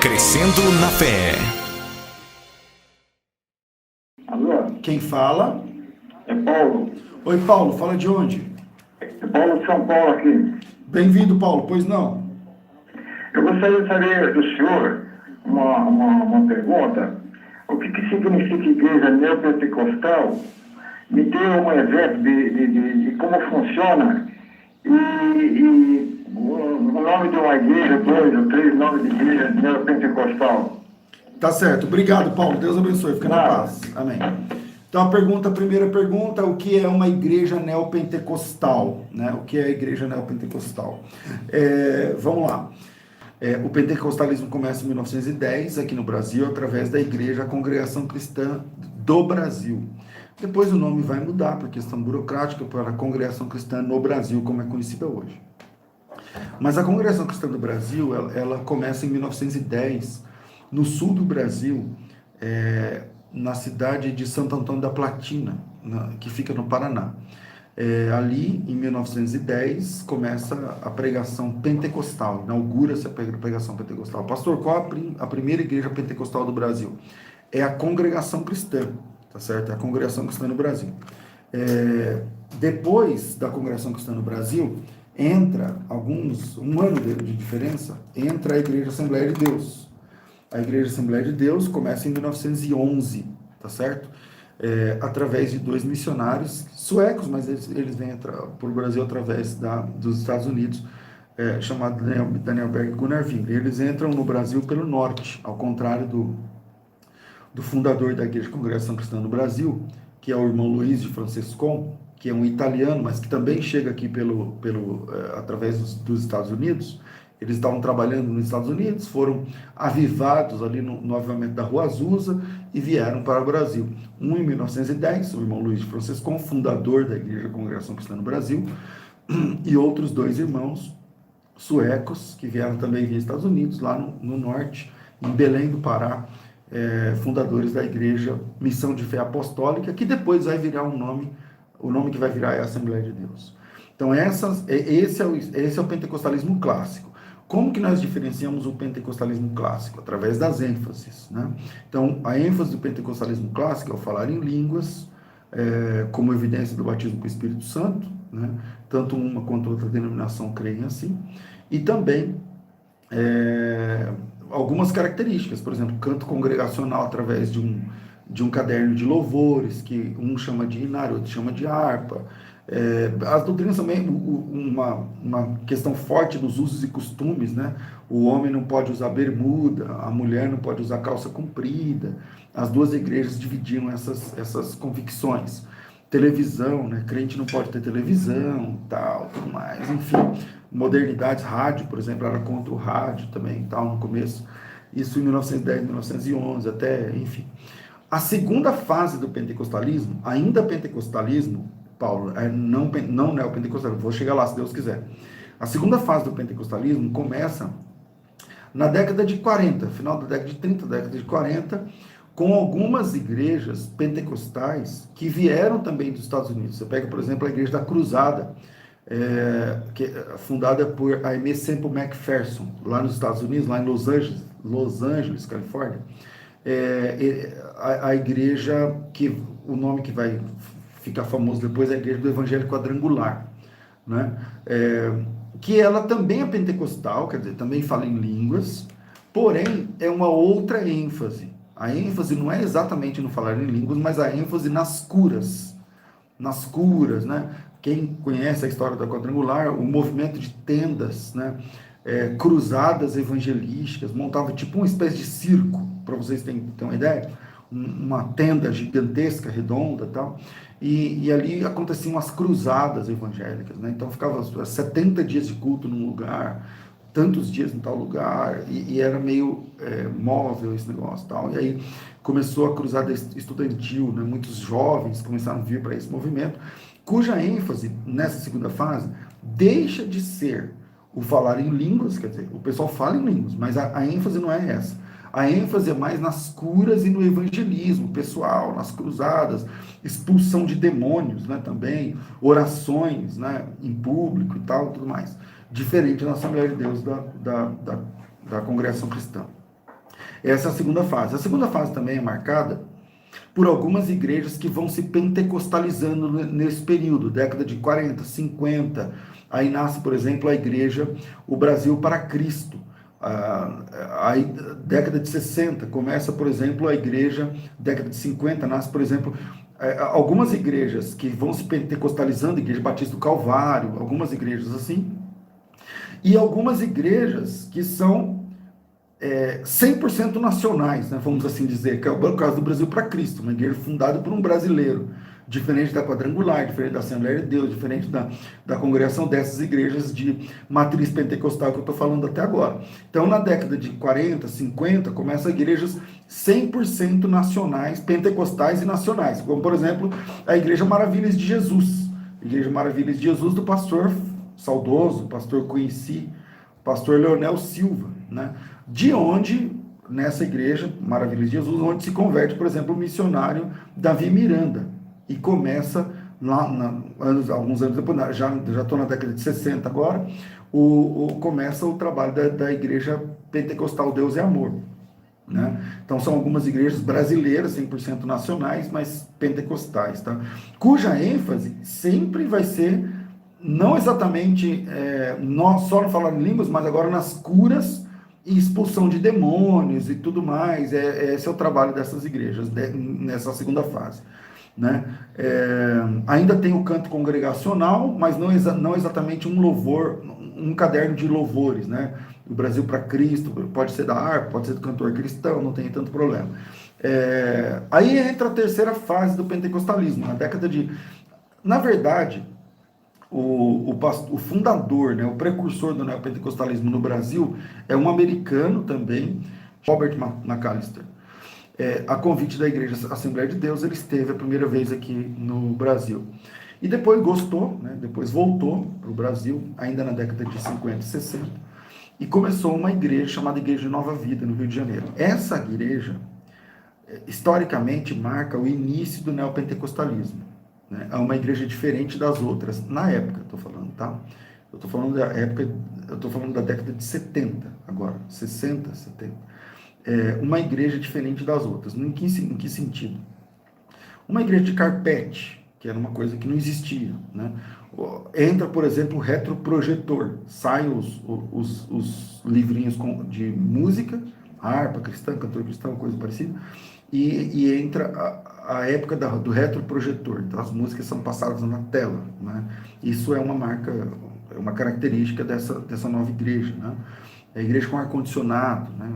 Crescendo na fé. Alô? Quem fala? É Paulo. Oi, Paulo, fala de onde? É Paulo de São Paulo aqui. Bem-vindo, Paulo, pois não? Eu gostaria de saber do senhor uma pergunta. O que significa igreja neopentecostal? Me dê um exemplo de como funciona e o nome de uma igreja, 2 ou 3 nomes de igreja neopentecostal. Tá certo, obrigado, Paulo, Deus abençoe, fica na Nada. paz, amém. Então a primeira pergunta, o que é uma igreja neopentecostal, né? O que é a igreja neopentecostal? Vamos lá. O pentecostalismo começa em 1910 aqui no Brasil, através da igreja Congregação Cristã do Brasil. Depois o nome vai mudar por questão burocrática para a Congregação Cristã no Brasil, como é conhecida hoje. Mas a Congregação Cristã do Brasil, ela começa em 1910, no sul do Brasil, na cidade de Santo Antônio da Platina, que fica no Paraná. Ali, em 1910, começa a pregação pentecostal, inaugura-se a pregação pentecostal. Pastor, qual a primeira igreja pentecostal do Brasil? É a Congregação Cristã, tá certo? É a Congregação Cristã no Brasil. Depois da Congregação Cristã no Brasil, entra um ano de diferença, entra a Igreja Assembleia de Deus. A Igreja Assembleia de Deus começa em 1911, tá certo? Através de 2 missionários suecos, mas eles vêm para o Brasil através dos Estados Unidos, chamado Daniel Berg e Gunnar Wingre. Eles entram no Brasil pelo norte, ao contrário do fundador da Igreja Congregação Cristã do Brasil, que é o irmão Luiz de Francescon, que é um italiano, mas que também chega aqui através dos Estados Unidos. Eles estavam trabalhando nos Estados Unidos, foram avivados ali no avivamento da Rua Azusa e vieram para o Brasil. Um em 1910, o irmão Luiz de Francescon, fundador da Igreja Congregação Cristã no Brasil, e outros 2 irmãos suecos que vieram também via Estados Unidos, lá no norte, em Belém do Pará, fundadores da Igreja Missão de Fé Apostólica, que depois vai virar o nome que vai virar é a Assembleia de Deus. Então esse é o pentecostalismo clássico. Como que nós diferenciamos o pentecostalismo clássico? Através das ênfases, né? Então a ênfase do pentecostalismo clássico é o falar em línguas, como evidência do batismo com o Espírito Santo, né? Tanto uma quanto outra denominação creem assim, e também algumas características, por exemplo, canto congregacional através de um caderno de louvores, que um chama de inário, outro chama de harpa. As doutrinas também, uma questão forte dos usos e costumes, né? O homem não pode usar bermuda, a mulher não pode usar calça comprida. As 2 igrejas dividiam essas convicções. Televisão, né? Crente não pode ter televisão, tal, tudo mais, enfim. Modernidades, rádio, por exemplo, era contra o rádio também, tal, no começo. Isso em 1910, 1911, até, enfim. A segunda fase do pentecostalismo, ainda pentecostalismo, Paulo, não neopentecostalismo, vou chegar lá se Deus quiser. A segunda fase do pentecostalismo começa na década de 40, final da década de 30, década de 40, com algumas igrejas pentecostais que vieram também dos Estados Unidos. Você pega, por exemplo, a Igreja da Cruzada, que é fundada por Aimee Semple McPherson, lá nos Estados Unidos, lá em Los Angeles, Califórnia. A igreja, que o nome que vai ficar famoso depois é a Igreja do Evangelho Quadrangular, né? Que ela também é pentecostal, quer dizer, também fala em línguas, porém é uma outra ênfase. A ênfase não é exatamente no falar em línguas, mas a ênfase nas curas, né? Quem conhece a história da Quadrangular, o movimento de tendas, né? Cruzadas evangelísticas, montava tipo uma espécie de circo, para vocês terem uma ideia, uma tenda gigantesca, redonda e tal, e ali aconteciam as cruzadas evangélicas, né? Então ficava 70 dias de culto num lugar, tantos dias em tal lugar, e era meio móvel esse negócio e tal, e aí começou a cruzada estudantil, né? Muitos jovens começaram a vir para esse movimento, cuja ênfase nessa segunda fase deixa de ser o falar em línguas, quer dizer, o pessoal fala em línguas, mas a ênfase não é essa. A ênfase é mais nas curas e no evangelismo pessoal, nas cruzadas, expulsão de demônios, né, também, orações, né, em público e tal, tudo mais. Diferente da Assembleia de Deus da Congregação Cristã. Essa é a segunda fase. A segunda fase também é marcada por algumas igrejas que vão se pentecostalizando nesse período, década de 40, 50. Aí nasce, por exemplo, a igreja O Brasil para Cristo. Aí, década de 60, começa, por exemplo, a igreja, década de 50, nasce, por exemplo, algumas igrejas que vão se pentecostalizando, Igreja Batista do Calvário, algumas igrejas assim, e algumas igrejas que são 100% nacionais, né, vamos assim dizer, que é o caso do Brasil para Cristo, uma igreja fundada por um brasileiro, diferente da Quadrangular, diferente da Assembleia de Deus, diferente da congregação dessas igrejas de matriz pentecostal que eu estou falando até agora. Então, na década de 40, 50, começam igrejas 100% nacionais, pentecostais e nacionais, como, por exemplo, a Igreja Maravilhas de Jesus, Igreja Maravilhas de Jesus do pastor saudoso, pastor conheci, pastor Leonel Silva, né? De onde, nessa igreja, Maravilhas de Jesus, onde se converte, por exemplo, o missionário Davi Miranda, e começa lá, alguns anos depois, já estou na década de 60 agora, começa o trabalho da igreja pentecostal Deus é Amor, né? Então são algumas igrejas brasileiras, 100% nacionais, mas pentecostais, tá? Cuja ênfase sempre vai ser, não exatamente só no falar em línguas, mas agora nas curas e expulsão de demônios e tudo mais. Esse é o trabalho dessas igrejas, nessa segunda fase, né? Ainda tem o canto congregacional, mas não exatamente um louvor, um caderno de louvores, né? O Brasil para Cristo, pode ser da harpa, pode ser do cantor cristão, não tem tanto problema. Aí entra a terceira fase do pentecostalismo, na década de... Na verdade, o fundador, né, o precursor do neopentecostalismo no Brasil é um americano também, Robert McAllister. A convite da Igreja Assembleia de Deus, ele esteve a primeira vez aqui no Brasil. E depois gostou, né, depois voltou para o Brasil, ainda na década de 50 e 60, e começou uma igreja chamada Igreja de Nova Vida, no Rio de Janeiro. Essa igreja, historicamente, marca o início do neopentecostalismo. Né? É uma igreja diferente das outras, na época, estou falando, tá? Eu estou falando da época, eu estou falando da década de 70, agora, 60, 70. Uma igreja diferente das outras. Em que sentido? Uma igreja de carpete, que era uma coisa que não existia, né? Entra, por exemplo, o retroprojetor, saem os livrinhos de música, harpa cristã, cantor cristão, coisa parecida, e entra a época do retroprojetor. Então as músicas são passadas na tela, né? Isso é uma marca, é uma característica dessa nova igreja, né? A igreja com ar-condicionado, né?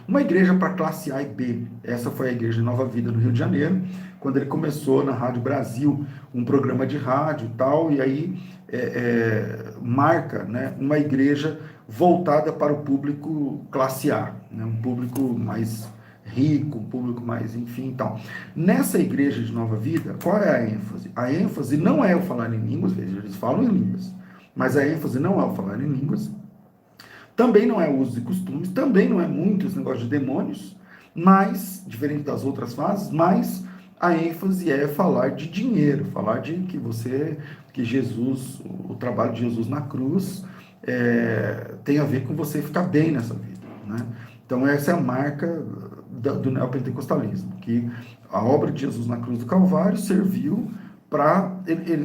Uma igreja para classe A e B. Essa foi a Igreja de Nova Vida no Rio de Janeiro, quando ele começou na Rádio Brasil, um programa de rádio e tal, e aí marca, né, uma igreja voltada para o público classe A, né? Um público mais rico, um público mais, enfim, então. Nessa igreja de Nova Vida, qual é a ênfase? A ênfase não é o falar em línguas, eles falam em línguas, mas a ênfase não é o falar em línguas, também não é usos e costumes, também não é muito esse negócio de demônios, mas, diferente das outras fases, mas a ênfase é falar de dinheiro, falar de que Jesus, o trabalho de Jesus na cruz, tem a ver com você ficar bem nessa vida, né? Então essa é a marca do neopentecostalismo, que a obra de Jesus na cruz do Calvário serviu para...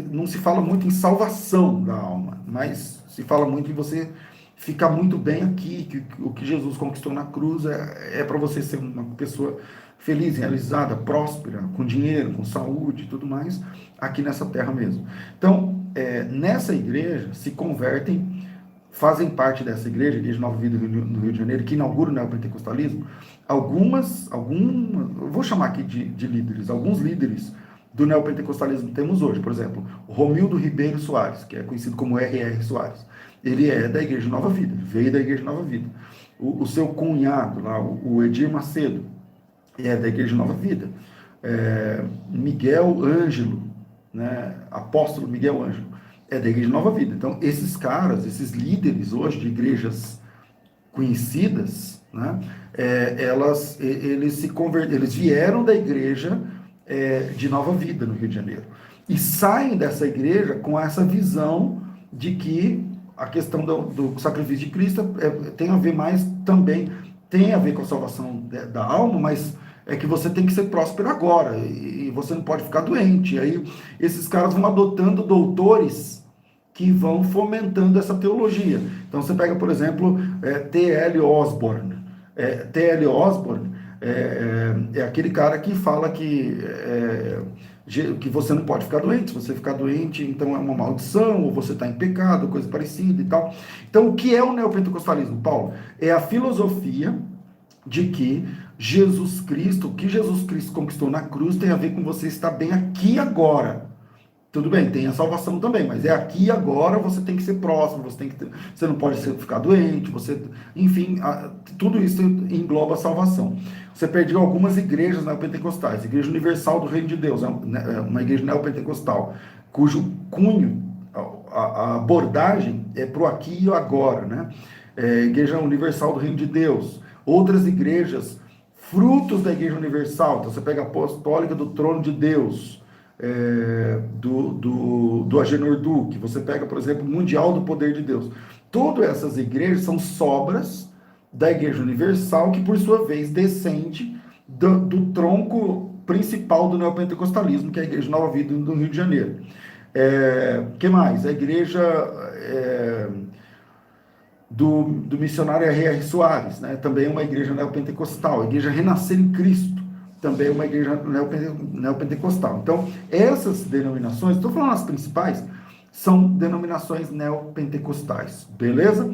não se fala muito em salvação da alma, mas se fala muito em você ficar muito bem aqui, que o que Jesus conquistou na cruz é para você ser uma pessoa feliz, realizada, próspera, com dinheiro, com saúde e tudo mais, aqui nessa terra mesmo. Então, nessa igreja se convertem, fazem parte dessa igreja, Igreja de Nova Vida no Rio de Janeiro, que inaugura o neopentecostalismo, algumas, eu vou chamar aqui de líderes, alguns líderes do neopentecostalismo temos hoje, por exemplo, Romildo Ribeiro Soares, que é conhecido como R.R. Soares, ele é da Igreja de Nova Vida, veio da Igreja de Nova Vida. O seu cunhado lá, o Edir Macedo, é da Igreja de Nova Vida. Miguel Ângelo, né, apóstolo Miguel Ângelo, é da Igreja de Nova Vida. Então, esses caras, esses líderes hoje de igrejas conhecidas, né, eles vieram da Igreja de Nova Vida no Rio de Janeiro. E saem dessa igreja com essa visão de que a questão do sacrifício de Cristo tem a ver mais também tem a ver com a salvação da alma, mas é que você tem que ser próspero agora, e você não pode ficar doente. E aí esses caras vão adotando doutores que vão fomentando essa teologia. Então você pega, por exemplo, T.L. Osborne. T.L. Osborne é aquele cara que fala que você não pode ficar doente. Se você ficar doente, então é uma maldição, ou você está em pecado, coisa parecida e tal. Então, o que é o neopentecostalismo, Paulo? É a filosofia de que Jesus Cristo, o que Jesus Cristo conquistou na cruz, tem a ver com você estar bem aqui e agora. Tudo bem, tem a salvação também, mas é aqui e agora, você tem que ser próximo, você não pode ficar doente, enfim, tudo isso engloba a salvação. Você perdeu algumas igrejas neopentecostais. Igreja Universal do Reino de Deus, uma igreja neopentecostal, cujo cunho, a abordagem é para o aqui e o agora, né? Igreja Universal do Reino de Deus. Outras igrejas, frutos da Igreja Universal, então você pega a Apostólica do Trono de Deus, do Agenor Duque, você pega, por exemplo, o Mundial do Poder de Deus. Todas essas igrejas são sobras da Igreja Universal, que por sua vez descende do tronco principal do neopentecostalismo, que é a Igreja Nova Vida do Rio de Janeiro. Que mais? A igreja do missionário R.R. Soares, né? Também é uma igreja neopentecostal. A Igreja Renascer em Cristo, também é uma igreja neopentecostal. Então, essas denominações, estou falando as principais, são denominações neopentecostais, beleza?